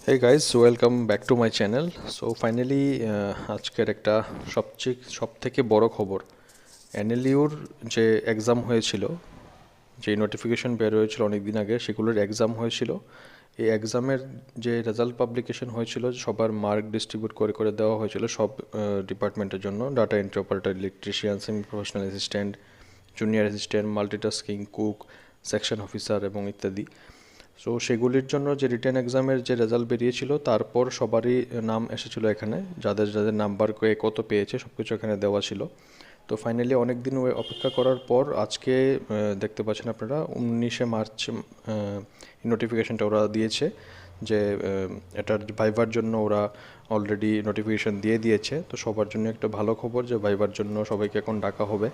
Hey guys, welcome back to my channel. So finally আজকের একটা সবথেকে বড় খবর, এনএলইউর যে এক্সাম হয়েছিল, যে নোটিফিকেশন বের হয়েছিল অনেক দিন আগে, সেগুলোর এক্সাম হয়েছিল। এই এক্সামের যে রেজাল্ট পাবলিকেশন হয়েছিল, সবার মার্ক ডিস্ট্রিবিউট করে করে দেওয়া হয়েছিল সব ডিপার্টমেন্টের জন্য, data entry operator, electrician, semi professional assistant, junior assistant, multitasking, cook, section officer এবং ইত্যাদি। সো সেগুলির জন্য যে রিটেন এক্সামের যে রেজাল্ট বেরিয়েছিল, তারপর সবারই নাম এসেছিলো এখানে, যাদের যাদের নাম্বার কত পেয়েছে সব কিছু এখানে দেওয়া ছিল। তো ফাইনালি অনেক দিন অপেক্ষা করার পর আজকে দেখতে পাচ্ছেন আপনারা 19শে মার্চ নোটিফিকেশনটা ওরা দিয়েছে যে এটার ভাইভার জন্য ওরা অলরেডি নোটিফিকেশন দিয়ে দিয়েছে। তো সবার জন্য একটা ভালো খবর যে ভাইভার জন্য সবাইকে এখন ডাকা হবে।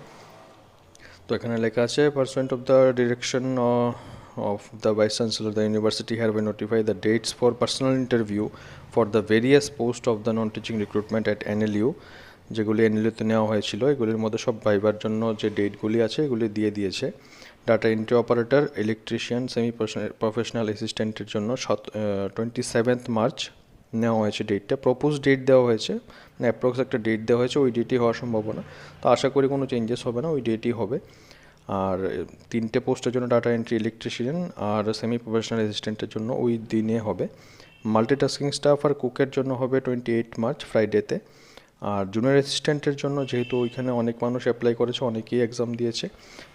তো এখানে লেখা আছে, pursuant of the direction of the Vice Chancellor, the University hereby notify the dates for personal interview for the various posts of the non-teaching recruitment at NLU, যেগুলি এনএলইউতে নেওয়া হয়েছিল। এগুলির মধ্যে সব ভাইবার জন্য যে ডেটগুলি আছে এগুলি দিয়ে দিয়েছে। Data entry operator, electrician, semi professional অ্যাসিস্ট্যান্টের জন্য 27 মার্চ নেওয়া হয়েছে ডেটটা। প্রপোজ ডেট দেওয়া হয়েছে, মানে অ্যাপ্রক্স একটা ডেট দেওয়া হয়েছে, ওই ডেটই হওয়ার সম্ভাবনা। তো আশা করি কোনো চেঞ্জেস হবে না, ওই ডেটই হবে। আর 3টে পোস্টের জন্য ডাটা এন্ট্রি, ইলেকট্রিশিয়ান আর সেমি প্রফেশনাল অ্যাসিস্ট্যান্টের জন্য ওই দিনে হবে। মাল্টিটাস্কিং স্টাফ আর কুকের জন্য হবে 28 মার্চ ফ্রাইডেতে। আর জুনিয়র অ্যাসিস্ট্যান্টের জন্য যেহেতু ওইখানে অনেক মানুষ অ্যাপ্লাই করেছে, অনেকেই এক্সাম দিয়েছে,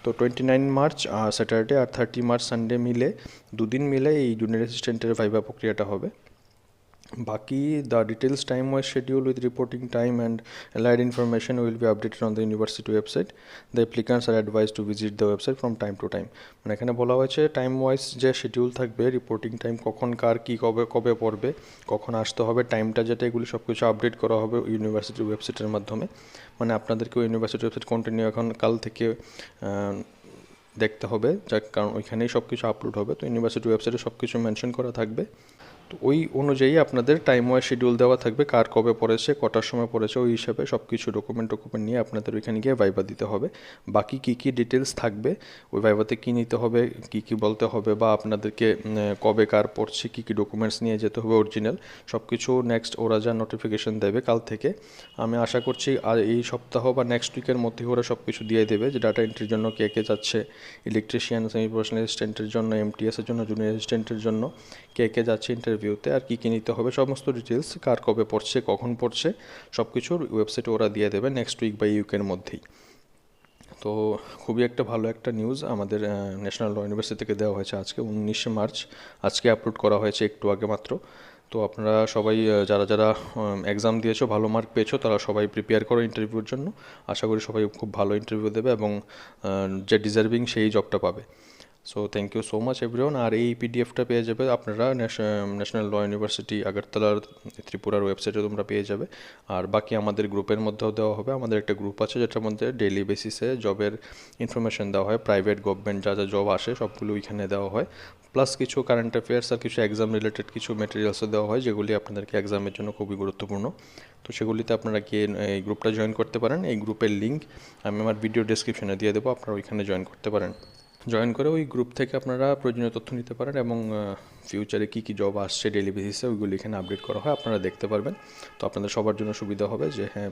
তো 29 মার্চ স্যাটারডে আর 30 মার্চ সানডে মিলে দুদিন মিলে এই জুনিয়র অ্যাসিস্ট্যান্টের ভাইভা প্রক্রিয়াটা হবে। বাকি the details time wise schedule with reporting time and allied information will be updated on the university website. The applicants are advised to visit the website from time to time. মানে এখানে বলা হয়েছে time wise যে schedule থাকবে, reporting time, কখন কার কী কবে কবে পড়বে, কখন আসতে হবে, টাইমটা যেটা, এগুলি সব কিছু আপডেট করা হবে ইউনিভার্সিটির ওয়েবসাইটের মাধ্যমে। মানে আপনাদেরকে ইউনিভার্সিটি ওয়েবসাইট কন্টিনিউ এখন কাল থেকে দেখতে হবে, যার কারণ ওইখানেই সব কিছু আপলোড হবে। তো ইউনিভার্সিটি ওয়েবসাইটে সব কিছু মেনশন করা থাকবে। তো ওই অনুযায়ী আপনাদের টাইম ওয়াইজ শিডিউল দেওয়া থাকবে, কার কবে পড়েছে, কটার সময় পড়েছে, ওই হিসাবে সব কিছু ডকুমেন্ট নিয়ে আপনাদের ওইখানে গিয়ে ভাইভা দিতে হবে। বাকি কী কী ডিটেলস থাকবে, ওই ভাইভাতে কী নিতে হবে, কী কী বলতে হবে, বা আপনাদেরকে কবে কার পড়ছে, কী কী ডকুমেন্টস নিয়ে যেতে হবে অরিজিনাল, সব কিছু নেক্সট ওরা যা নোটিফিকেশন দেবে কাল থেকে, আমি আশা করছি আর এই সপ্তাহ বা নেক্সট উইকের মধ্যে ওরা সব কিছু দিয়ে দেবে, যে ডাটা এন্ট্রির জন্য কে কে যাচ্ছে, ইলেকট্রিশিয়ান, সেমি প্রফেশনাল অ্যাসিস্ট্যান্টের জন্য, এমটিএসের জন্য, জুনিয়র অ্যাসিস্ট্যান্টের জন্য কে কে যাচ্ছে ইন্টারভিউতে, আর কী কী নিতে হবে, সমস্ত ডিটেলস, কার কবে পড়ছে, কখন পড়ছে, সব কিছুর ওয়েবসাইটে ওরা দিয়ে দেবে নেক্সট উইক বা উইকের মধ্যেই। তো খুবই একটা ভালো একটা নিউজ আমাদের ন্যাশনাল ল ইউনিভার্সিটি থেকে দেওয়া হয়েছে আজকে 19শে মার্চ, আজকে আপলোড করা হয়েছে একটু আগে মাত্র। তো আপনারা সবাই যারা যারা এক্সাম দিয়েছো, ভালো মার্ক পেয়েছো, তারা সবাই প্রিপেয়ার করো ইন্টারভিউর জন্য। আশা করি সবাই খুব ভালো ইন্টারভিউ দেবে এবং যে ডিজার্ভিং সেই জবটা পাবে। So thank you so much everyone. আর এই পিডিএফটা পেয়ে যাবে আপনারা ন্যাশনাল ল ইউনিভার্সিটি আগরতলার ত্রিপুরার ওয়েবসাইটে তোমরা পেয়ে যাবে। আর বাকি আমাদের গ্রুপের মধ্যেও দেওয়া হবে। আমাদের একটা গ্রুপ আছে যেটার মধ্যে ডেইলি বেসিসে জবের ইনফরমেশন দেওয়া হয়, প্রাইভেট গভর্নমেন্ট যা যা জব আসে সবগুলো ওইখানে দেওয়া হয়। প্লাস কিছু কারেন্ট অ্যাফেয়ার্স আর কিছু এক্সাম রিলেটেড কিছু মেটেরিয়ালসও দেওয়া হয়, যেগুলি আপনাদেরকে এক্সামের জন্য খুবই গুরুত্বপূর্ণ। তো সেগুলিতে আপনারা গিয়ে এই গ্রুপটা জয়েন করতে পারেন। এই গ্রুপের লিঙ্ক আমি আমার ভিডিও ডেসক্রিপশনে দিয়ে দেবো, আপনারা ওইখানে জয়েন করতে পারেন। জয়েন করে ওই গ্রুপ থেকে আপনারা প্রয়োজনীয় তথ্য নিতে পারেন এবং ফিউচারে কী কী জব আসছে ডেইলি বেসিসে ওইগুলো এখানে আপডেট করা হয়, আপনারা দেখতে পারবেন। তো আপনাদের সবার জন্য সুবিধা হবে যে হ্যাঁ,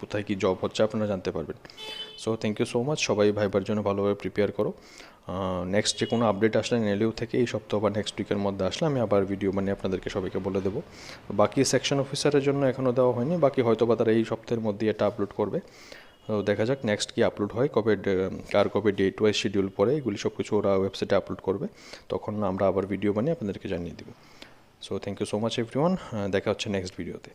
কোথায় কী জব হচ্ছে আপনারা জানতে পারবেন। So thank you so much. সবাই ভাইবার জন্য ভালোভাবে প্রিপেয়ার করো। নেক্সট যে কোনো আপডেট আসলে এনএলইউ থেকে এই সপ্তাহ বা নেক্সট উইকের মধ্যে আসলে আমি আবার ভিডিও বানিয়ে আপনাদেরকে সবাইকে বলে দেবো। বাকি সেকশন অফিসারের জন্য এখনও দেওয়া হয়নি, বাকি হয়তো বা তারা এই সপ্তাহের মধ্যে এটা আপলোড করবে। তো দেখা যাক নেক্সট কি আপলোড হয়, কার কবে ডেট ওয়াইজ শিডিউল পরে, এগুলি সব কিছু ওরা ওয়েবসাইটে আপলোড করবে, তখন আমরা আবার ভিডিও বানিয়ে আপনাদেরকে জানিয়ে দেবো। So thank you so much everyone, দেখা হচ্ছে নেক্সট ভিডিওতে।